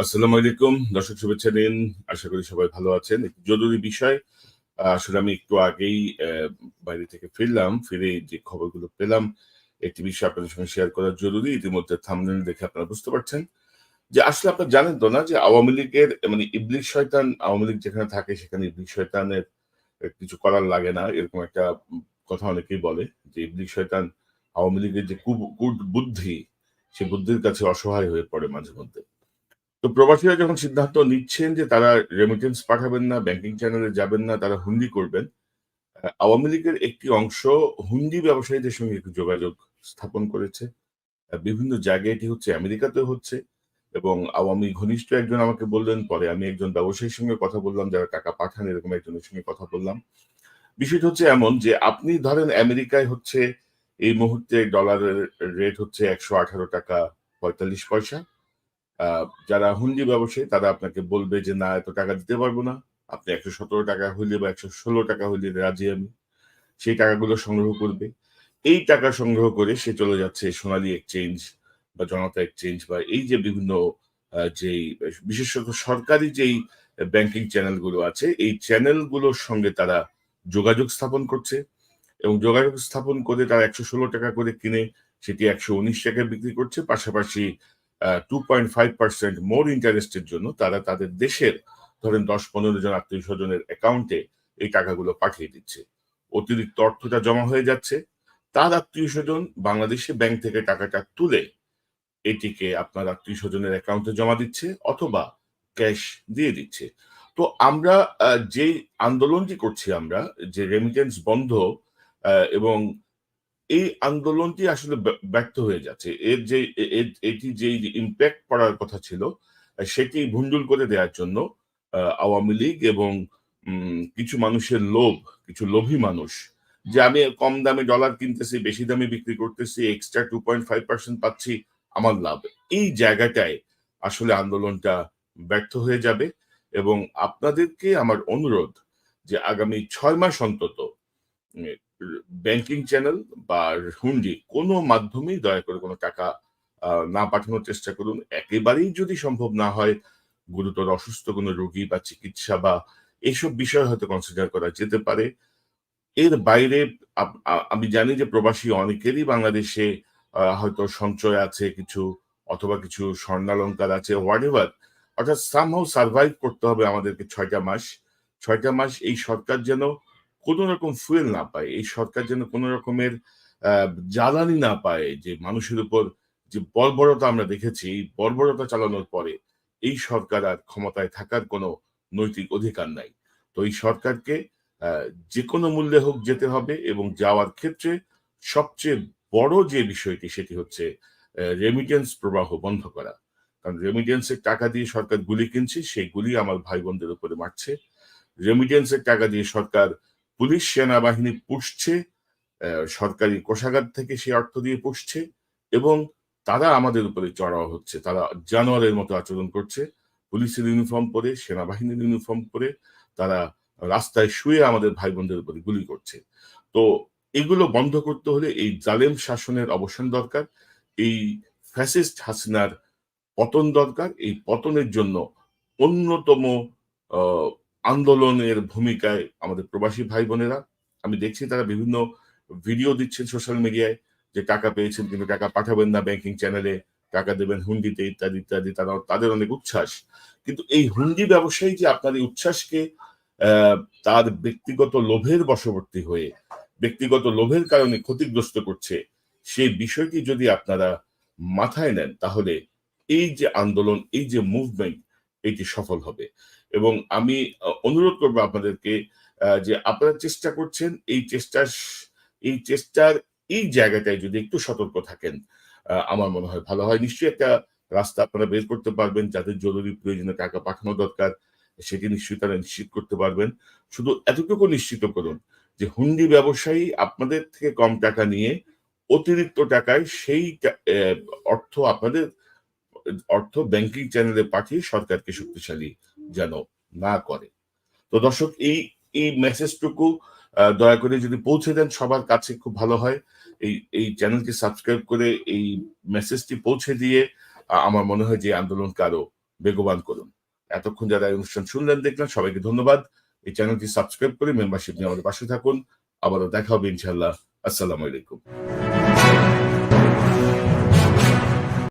আসসালামু আলাইকুম। দর্শক শুভেচ্ছা নিন। আশা করি সবাই ভালো আছেন। একটি জরুরি বিষয়। আসলে আমি একটু আগেই বাইরে থেকে ফিরলাম। ফিরে যে খবরগুলো পেলাম, একটি বিষয় আপনাদের সঙ্গে শেয়ার করা জরুরি। ইতিমধ্যে থাম্বনেল দেখে আপনারা বুঝতে পারছেন যে আসলে আপনারা জানেন তো না যে আওয়ামী লীগের মানে ইবলিস শয়তান আওয়ামী লীগ যেখানে থাকে সেখানে ইবলিস শয়তানের কিছু করার লাগে না। এরকম একটা কথা অনেকেই বলে যে ইবলিস শয়তান আওয়ামী লীগের যে বুদ্ধি, সে বুদ্ধির কাছে অসহায় হয়ে পড়ে মাঝে মধ্যে। তো প্রবাসীরা যখন সিদ্ধান্ত নিচ্ছেন যে তারা রেমিটেন্স পাঠাবেন না, ব্যাংকিং চ্যানেলে যাবেন না, তারা হুন্ডি করবেন। আওয়ামী লীগের একটি অংশ হুন্ডি ব্যবসায়ীদের সঙ্গে একটু যোগাযোগ স্থাপন করেছে। বিভিন্ন জায়গায় এটি হচ্ছে, আমেরিকাতেও হচ্ছে এবং আওয়ামী ঘনিষ্ঠ একজন আমাকে বললেন, পরে আমি একজন ব্যবসায়ীর সঙ্গে কথা বললাম, যারা টাকা পাঠান এরকম একজনের সঙ্গে কথা বললাম। বিষয়টা হচ্ছে এমন যে আপনি ধরেন আমেরিকায় হচ্ছে এই মুহূর্তে ডলারের রেট হচ্ছে ৳১১৮.৪৫। আ যারা হুন্ডি ব্যবসায়ী তারা আপনাকে বলবে যে, "না, এত টাকা দিতে পারব না। আপনি ৳১১৭ হইলে বা ৳১১৬ হইলে রাজি আমি।" সেই টাকাগুলো সংগ্রহ করবে। এই টাকা সংগ্রহ করে সে চলে যাচ্ছে সোনালী এক্সচেঞ্জ বা জনতা এক্সচেঞ্জ বা এই যে বিভিন্ন যেই বিশেষত সরকারি যেই ব্যাংকিং চ্যানেলগুলো আছে, এই চ্যানেলগুলোর সঙ্গে তারা যোগাযোগ স্থাপন করছে এবং যোগাযোগ স্থাপন করে তারা ৳১১৬ করে কিনে সেটি ৳১১৯ বিক্রি করছে। পাশাপাশি 2.5% মোর ইন্টারেস্টের জন্য তারা তাদের দেশের ধরেন ১০-১৫ জন আত্মীয়স্বজনের অ্যাকাউন্টে এই টাকাগুলো পাঠিয়ে দিচ্ছে। অতিরিক্ত অর্থটা জমা হয়ে যাচ্ছে। তার আত্মীয়স্বজন বাংলাদেশে ব্যাংক থেকে টাকাটা তুলে এটিকে আপনার আত্মীয়স্বজনের অ্যাকাউন্টে জমা দিচ্ছে অথবা ক্যাশ দিয়ে দিচ্ছে। তো আমরা যেই আন্দোলনটি করছি আমরা যে রেমিটেন্স বন্ধ এবং এই আন্দোলনটি আসলে ব্যর্থ হয়ে যাচ্ছে। এর যে এটি যেই ইমপ্যাক্ট পড়ার কথা ছিল, সেটি ভুন্ডুল করে দেওয়ার জন্য আওয়ামী লীগ এবং কিছু মানুষের লোভ, কিছু লোভী মানুষ যে আমি কম দামে ডলার কিনতেছি, বেশি দামে বিক্রি করতেছি, এক্সট্রা 2.5% পাচ্ছি, আমার লাভ। এই জায়গাটায় আসলে আন্দোলনটা ব্যর্থ হয়ে যাবে এবং আপনাদেরকে আমার অনুরোধ যে আগামী ৬ মাস অন্তত উম ব্যাংকিং চ্যানেল বা হুন্ডি কোনো মাধ্যমেই দয়া করে কোনো টাকা না পাঠানোর চেষ্টা করুন। একেবারেই যদি সম্ভব না হয়, গুরুতর অসুস্থ কোনো রোগী বা চিকিৎসা বা এইসব বিষয় হয়তো কনসিডার করা যেতে পারে। এর বাইরে আমি জানি যে প্রবাসী অনেকেরই বাংলাদেশে হয়তো সঞ্চয় আছে কিছু অথবা কিছু স্বর্ণালংকার আছে হোয়াটএভার। অর্থাৎ সামহাউ সারভাইভ করতে হবে আমাদেরকে ৬ টা মাস। ৬ টা মাস এই সরকার যেন কোন রকম ফুয়েল না পায়। এই সরকার যেন কোন রকমের আ জ্বালানি না পায় যে মানুষের উপর যে বর্বরতা আমরা দেখেছি, এই বর্বরতা চালানোর পরে এই সরকার আর ক্ষমতায় থাকার কোন নৈতিক অধিকার নাই। তো এই সরকারকে আ যেকোনো মূল্যে হোক যেতে হবে এবং যাওয়ার ক্ষেত্রে সবচেয়ে বড় যে বিষয়টি সেটি হচ্ছে রেমিটেন্স প্রবাহ বন্ধ করা। কারণ রেমিটেন্সের টাকা দিয়ে সরকার গুলি কিনছে, সেই গুলি আমার ভাই-বোনদের উপরে মারছে। রেমিটেন্সের টাকা দিয়ে সরকার পুলিশ, সেনাবাহিনী পুষছে, সরকারি কোষাগার থেকে সে অর্থ দিয়ে পুষছে এবং তারা আমাদের উপরে চড়াও হচ্ছে। তারা জানোয়ারের মতো আচরণ করছে। পুলিশের ইউনিফর্ম পরে, সেনাবাহিনীর ইউনিফর্ম পরে তারা রাস্তায় শুয়ে আমাদের ভাই-বোনদের উপরে গুলি করছে। তো এগুলো বন্ধ করতে হলে এই জালেম শাসনের অবসান দরকার। এই ফ্যাসিস্ট হাসিনার পতন দরকার। এই পতনের জন্য অন্যতম অ আন্দোলনের ভূমিকায় আমাদের প্রবাসী ভাই-বোনেরা। আমি দেখছি তারা বিভিন্ন ভিডিও দিচ্ছেন সোশ্যাল মিডিয়ায় যে টাকা পেয়েছেন কিন্তু টাকা পাঠাবেন না ব্যাংকিং চ্যানেলে, টাকা দেবেন হুন্ডিতে ইত্যাদি, ইত্যাদি। তাদের অনেক উচ্ছ্বাস। কিন্তু এই হুন্ডি ব্যবসায়ী যে আপনার এই উচ্ছ্বাসকে তার ব্যক্তিগত লোভের বশবর্তী হয়ে, ব্যক্তিগত লোভের কারণে ক্ষতিগ্রস্ত করছে, সেই বিষয়টি যদি আপনারা মাথায় নেন তাহলে এই যে আন্দোলন, এই যে মুভমেন্ট এটি সফল হবে। এবং আমি অনুরোধ করব আপনাদেরকে যে আপনারা চেষ্টা করছেন এই চেষ্টার এই জায়গাটায় যদি একটু সতর্ক থাকেন, আমার মনে হয় ভালো হয়। নিশ্চয়ই একটা রাস্তা আপনারা বের করতে পারবেন। যাদের জরুরি প্রয়োজনে টাকা পাঠানো দরকার, সেটি নিশ্চয়ই তারা নিশ্চিত করতে পারবেন। শুধু এতটুকু নিশ্চিত করুন যে হুন্ডি ব্যবসায়ী আপনাদের থেকে কম টাকা নিয়ে অতিরিক্ত টাকায় সেই অর্থ আপনাদের অর্থ ব্যাংকিং চ্যানেলে পাঠিয়ে সরকারকে শক্তিশালী যেন না করে। তো দর্শক এই মেসেজটুকু দয়া করে যদি পৌঁছে দেন সবার কাছে খুব ভালো হয়। এই চ্যানেলটি সাবস্ক্রাইব করে এই মেসেজটি পৌঁছে দিয়ে আমার মনে হয় যে আন্দোলনকে আরো বেগবান করুন। এতক্ষণ যারা এই অনুষ্ঠান শুনলেন দেখলেন সবাইকে ধন্যবাদ। এই চ্যানেলটি সাবস্ক্রাইব করে মেম্বারশিপ নিয়ে আমাদের পাশে থাকুন। আবারও দেখা হবে ইনশাআল্লাহ। আসসালামু আলাইকুম।